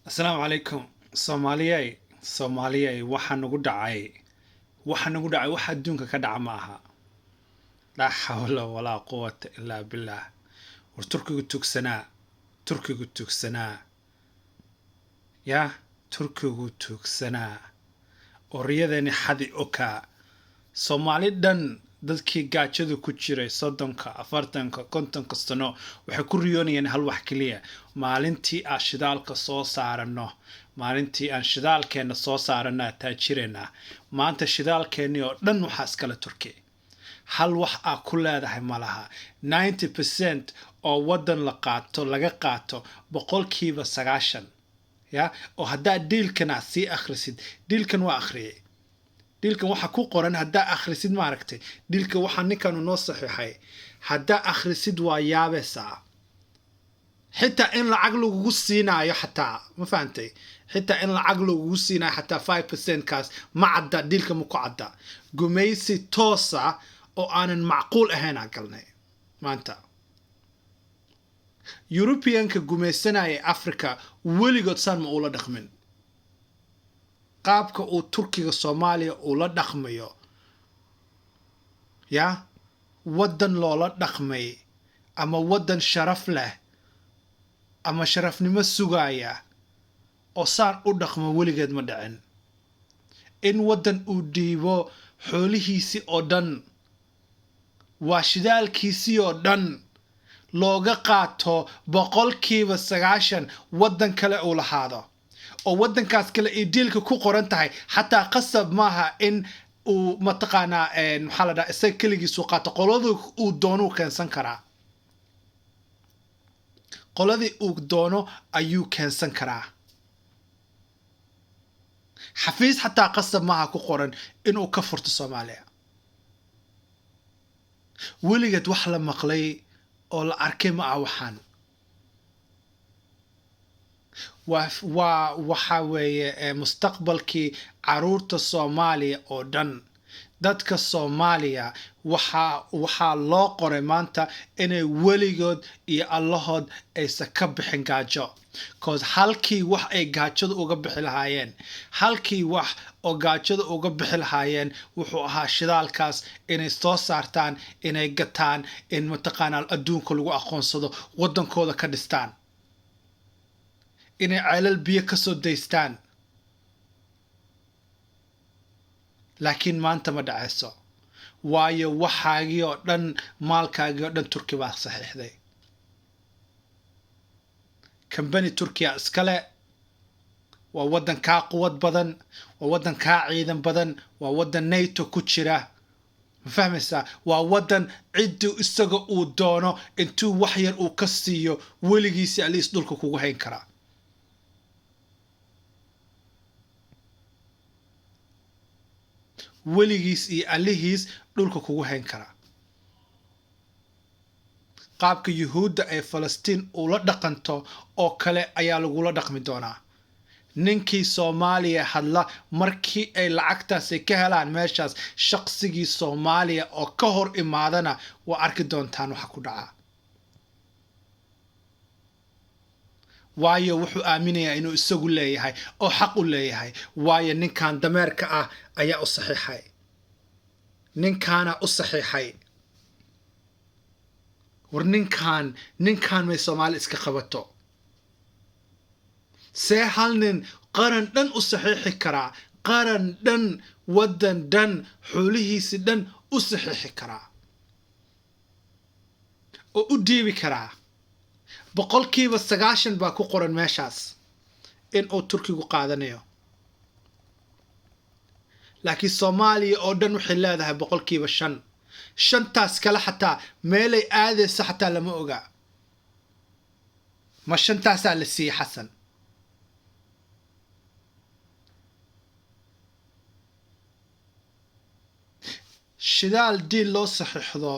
asalaamu calaykum soomaaliyey waxa nagu dhacay wax adduunka ka dhaca ma aha. laa xawla walaa quwata ilaa billaah. war turkigu tuugsanaa oryadeeni xadi okaa soomaali dhan dadkii gaajada ku jiray 30 40 50 sano waxay ku riyoonayeen hal wax kaliya: maalintii aan shidaalka soo saarano, maalintii aan shidaalkeena soo saarana taajireena. maanta shidaalkeeni oo dhan waxa iskala Turki. hal wax aa ku leedahay malaha. 90% oo wadan laga qaato boqolkiiba 90. oo haddaa diilkana sii akhrisid, diilkan waa akhriyay, diilkan waxa ku qoran haddaa akhrisid ma aragtay diilka waxa ninkan noo saxiixay. haddaa akhrisid waa yaabaysaa. xitaa in lacag lagugu siinaayo xataa ma fahantay, xitaa in lacag lagugu siinaayo xataa 5% kaas ma cadda, diilka ma ku cadda. gumaysi toosa oo aanan macquul ahayn aan galnay maanta. Europeanka gumaysanaya Africa weligood saan ma ula dhaqmin qaabka uu Turkiga Soomaaliya ula dhaqmayo. wadan loola dhaqmay ama wadan sharaf leh ama sharafnimo sugaya oo saan u dhaqmo weligeed ma dhicin. in wadan uu dhiibo xoolihiisii oo dhan, waa shidaalkiisii oo dhan, looga qaato boqolkiiba 90 wadan kale uu lahaado, oo wadankaas kale ay diilka ku qoran tahay. xataa qasab maaha in uu mataqaanaa maxaa la dhahaa isaga keligiisu qaato. qoladii uu doono keensan karaa, qoladii uu doono ayuu keensan karaa. xafiis xataa qasab maaha ku qoran inuu ka furto Soomaaliya. weligeed wax la maqlay oo la arkay ma ah waxaan. waxa weeye mustaqbalkii caruurta Soomaaliya oo dhan. dadka Soomaaliya waxaa loo qoray maanta inay weligood iyo allahood aysan ka bixin gaajo. cause halkii wax ay gaajada uga bixi lahaayeen, halkii wax oo gaajada uga bixi lahaayeen wuxuu ahaa shidaalkaas inay soo saartaan, inay gataan, in mataqaanaa adduunka lagu aqoonsado, wadankooda ka dhistaan, inay ceelal biyo ka soo daystaan. laakiin maanta ma dhacayso, waayo waxaagii oo dhan, maalkaagii oo dhan Turki baa saxiixday. kambani Turkiya iskale. waa wadan kaa quwad badan, waa wadan kaa ciidan badan, waa wadan NATO ku jira. ma fahmaysaa? waa wadan ciddii isaga uu doono intuu wax yar uu ka siiyo weligiisi aliis dhulka kugu hayn karaa. weligiis iyo alihiis dhulka kugu hayn karaa. qaabka yuhuudda ay Falastiin ula dhaqanto oo kale ayaa lagula dhaqmi doonaa. ninkii Soomaaliya hadla markii ay lacagtaasi ka helaan meeshaas, shaqsigii Soomaaliya oo ka hor imaadana waa arki doontaan waxa ku dhaca. waayo wuxuu aaminayaa inuu isagu leeyahay oo xaq u leeyahay. waayo ninkan dameerka ah ayaa u saxiixay, ninkaana u saxiixay. war ninkan may Soomaali iska qabato? see hal nin qaran dhan u saxiixi karaa? qaran dhan, wadan dhan, xoolihiisi dhan u saxiixi karaa oo u dhiibi karaa? boqolkiiba 90 baa ku qoran meeshaas in uu Turkigu qaadanayo. laakiin Soomaaliya oo dhan waxay leedahay boqolkiiba 5. 5taas kale xataa meelay aadaysa xataa lama oga. ma 5taasaa la siiyey xasan? shidaal diil loo saxiixdo,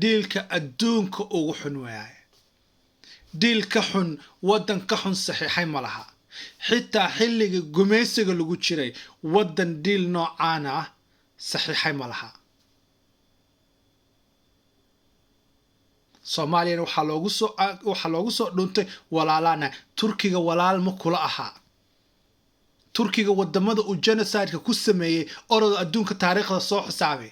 diilka adduunka ugu xun waaye. diil ka xun, wadan ka xun saxiixay ma laha. xitaa xilliga gumaysiga lagu jiray wadan diil noocaana ah saxiixay ma laha. Soomaaliyana waxaa loogu soo dhuuntay walaalana. Turkiga walaal ma kula aha. turkiga wadamada uu genocide ku sameeyay orod adduunka taariikhda soo xisaabay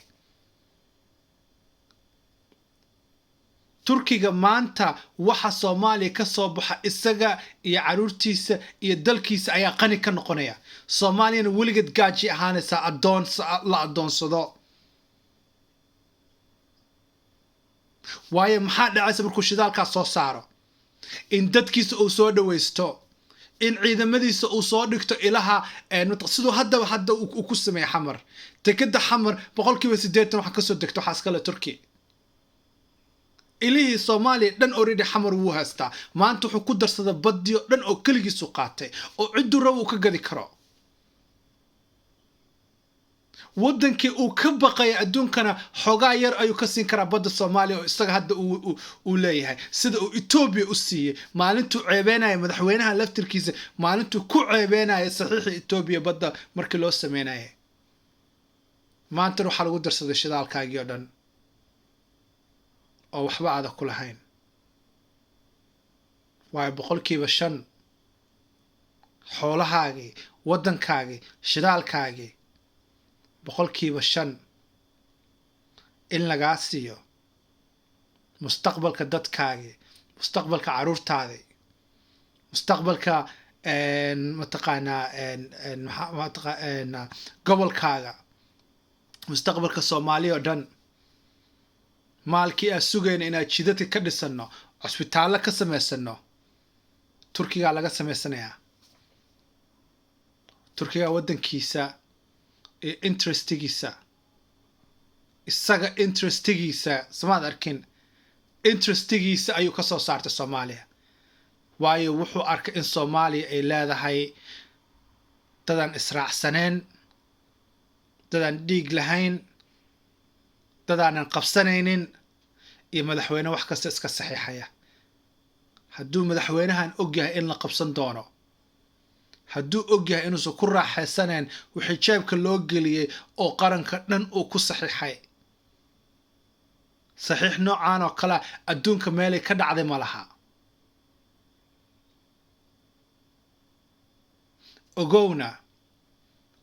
turkiga maanta waxa Soomaaliya ka soo baxa isaga iyo caruurtiisa iyo dalkiisa ayaa qani ka noqonaya Soomaaliyana weligeed gaaji ahaanaysa adoon la adoonsado waayo maxaa dhacaysa markuu shidaalka soo saaro in dadkiisa uu soo dhaweysto in ciidamadiisa uu soo dhigto ilaha sidoo hadda uu ku sameeyay xamar tekada xamar 80% waxa ka soo degto waxa iskala Turkiga ilihii Soomaaliya dhan already xamar wuu haystaa maanta wuxuu ku darsaday badiyo dhan oo kaligiisu qaatay oo ciduu rabo ka gadi karo wadankii uu ka baqay adduunkana xogaa yar ayuu ka siin karaa badda Soomaaliya oo isaga hadda uu leeyahay sida uu Ethiopia u siiyay maalintuu ceebeenay madaxweynaha laftirkiisa maalintuu ku ceebeenay saxiixi Ethiopia badda markii loo sameeyay maanta waxa lagu darsaday shidaalkaagii oo dhan oo waxba aad ku lahayn waa 5% xoolahaagii wadankaagii shidaalkaagii 5% in laga siiyo mustaqbalka dadkaagii mustaqbalka caruurtaadii mustaqbalka mataqaana gobolkaaga mustaqbalka Soomaaliya oo dhan maalkii aan sugayna inaan jidadka ka dhisano cusbitaalo ka sameysano Turkiga laga sameysanayaa Turkiga wadankiisa interestigiisa isaga interestigiisa samaad arkin interestigiisa ayuu ka soo saartay Soomaaliya waayo wuxuu arkay in Soomaaliya ay leedahay dadan israacsaneen dadan dhiig lahayn dadaanan qabsanaynin iyo madaxweyne wax kasta iska saxiixaya hadduu madaxweynahan ogyahay in la qabsan doono hadduu ogyahay inuusan ku raaxaysaneen wixii jeebka loo geliyay oo qaranka dhan uu ku saxiixay saxiix noocaan oo kale adduunka meelay ka dhacday ma laha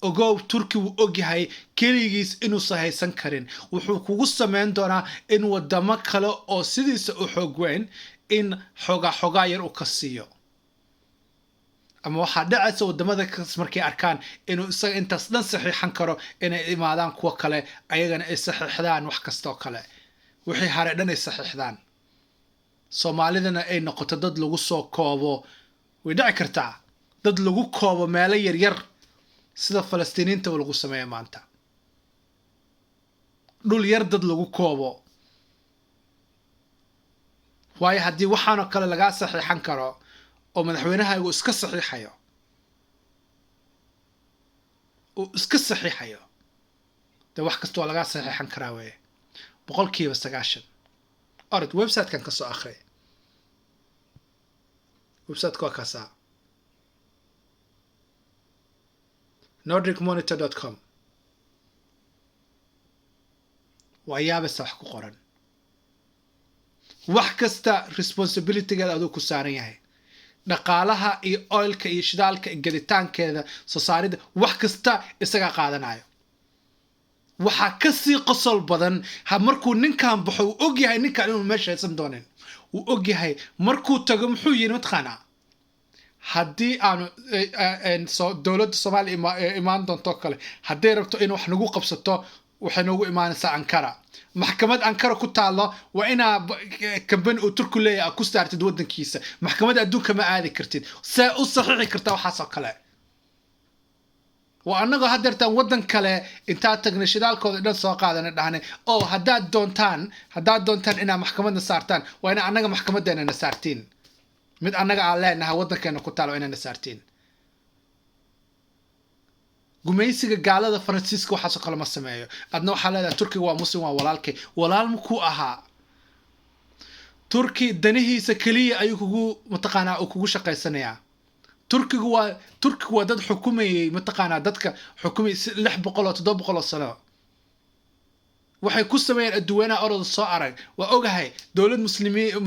ogow Turki wuu ogyahay kaligiis inuu sahaysan karin wuxuu kugu sameyn doonaa in wadamo kale oo sidiisa u xoog weyn in xoga yar u ka siiyo ama waxa dhacaysa wadamada markay arkaan inuu isaga intaas dhan saxiixan karo inay imaadaan kuwa kale ayagana ay saxiixdaan wax kasta oo kale wixii hore dhan ay saxiixdaan Soomaalidana ay noqoto dad lagu soo koobo way dhici kartaa dad lagu koobo meelo yar yar sida Falastiiniinta lagu sameeyo maanta dhul yar dad lagu koobo waayo haddii waxaan oo kale laga saxiixan karo oo madaxweynaha uu iska saxiixayo de wax kasta oo laga saxiixan karaa way 90% orad website kan ka soo akhri website ka kaasa nordicmonitor.com وأيابس wax ku qoran wax kasta responsibility-geeda aduu ku saaran yahay dhaqaalaha iyo oilka iyo shidaalka gelitaankeeda soo saarida wax kasta isaga qaadanayo waxa ka sii qosol badan markuu ninkan baxo uu ogyahay ninkan inuu meesha haysan doonin uu ogyahay markuu tago muxuu yiri matqana haddii aanu dowladda Soomaaliya imaan doonto kale haddii rabto in wax nagu qabsato waxay noogu imaanaysaa Ankara maxkamad Ankara ku taalo waa ina company uu Turku leeyahay ku saartid wadankiisa maxkamada adduunka ma aadi kartid saa u saxiixi kartaa waxa soo kale وأنغو هادرتان ودن كله انتا تغني شدالكو دان سو قادنا دهني او هداد دونتان انا محكمة سارتان وانا انغا محكمة دانا نسارتين مد انغا على انها ودن كانو كتالو انا نسارتين gumaysiga gaalada Faransiiska waxa soo kala ma sameeyo adna waxa leedahay Turkiga waa muslim waa walaalmu ku ahaa Turki danihiisa kaliya ayuu kugu mataqaanaa oo kugu shaqaysanaya Turkiga waa dad xukumayay mataqaanaa dadka xukumay 600 oo 700 sano waxay ku sameeyeen adduunka orod soo arag waa ogahay dawlad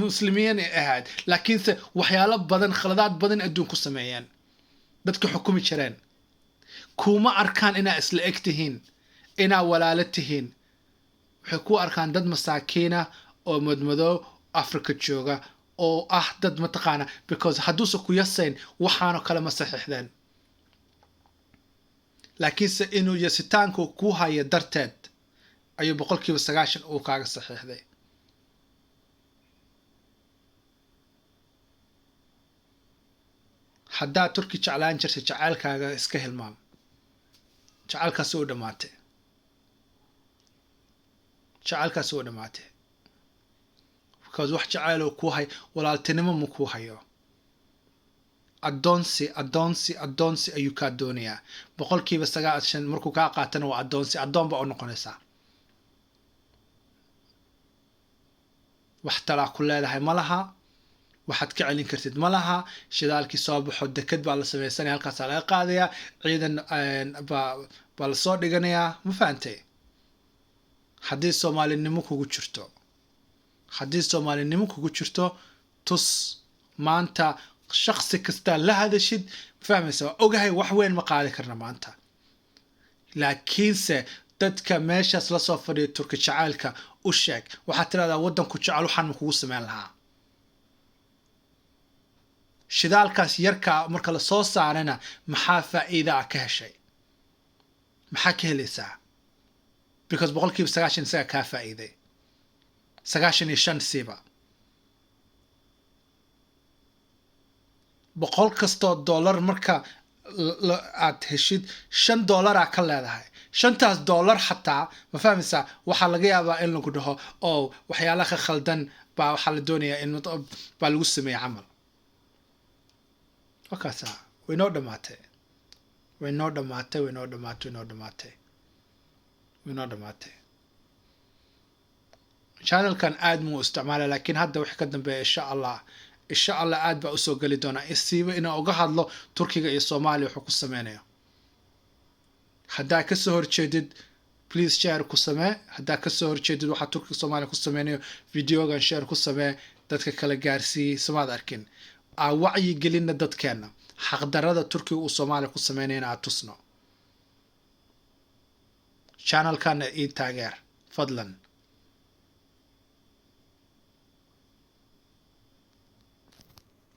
muslimiin ahayd laakiin waxyaalo badan khaladaad badan adduunka ku sameeyeen dadka xukumi jireen kuma arkaan inaa isla eg tihiin inaa walaalo tihiin waxay ku arkaan dad masaakiina oo madmadow Afrika jooga oo dad mataqaana because hadduusa ku yasayn waxaano kale ma saxiixdeen laakiinse inuu yasitaanku ku haya darteed ayuu 90% uu kaaga saxiixday haddaa turki jeclaan jirtay jacaylkaaga iska hilmaam jacaylkaas uu dhamaatay because wax jacayl oo ku hay walaaltinimo ma ku hayo adoonsi ayuu kaa doonayaa 90% markuu kaa qaatana waa adoon baa u noqonaysaa wax talaa ku leedahay ma laha waxaad ka celin kartid ma laha shidaalkii soo baxo deked baa la samaysanaya halkaasaa laga qaadayaa ciidan baa la soo dhiganayaa ma fahantay haddii soomaalinimo kugu jirto tus maanta shakhsi kasta la hadashid fahmaysa waa ogahay wax weyn ma qaadi karna maanta laakiinse dadka meeshaas la soo fadhiyo turki jacaylka u sheeg waxaad tiraahdaa waddanku jecel waxaan ma kugu samayn lahaa shidaalkaas yarka marka la soo saarana maxaa faa'iida ka heshay maxaa ka helaysaa because 90% isaga kaa faa'iiday 95 siiba $100 marka aad heshid $5 ka leedahay $5 xataa ma fahmaysaa waxaa laga yaabaa in lagu dhaho oo waxyaalaha khaldan baa waxaa la doonayaa in baa lagu sameeyo camal wakaasa way noo dhamaatay channelkan aad muu isticmaala laakiin hadda wixii ka dambeeya insha Allah aad baa usoo geli doonaa isiiba inaan uga hadlo Turkiga iyo Soomaaliya wuxuu ku sameynayo haddaa ka soo horjeedid please share ku samee haddaa ka soo horjeedid waxa Turkiga Soomaaliya ku sameynayo videogan share ku samee dadka kala gaarsii samaad arkin wacyi gelinna dadkeena xaqdarada Turkiga uu Soomaaliya ku sameynayna aad tusno channelkan ii taageer fadlan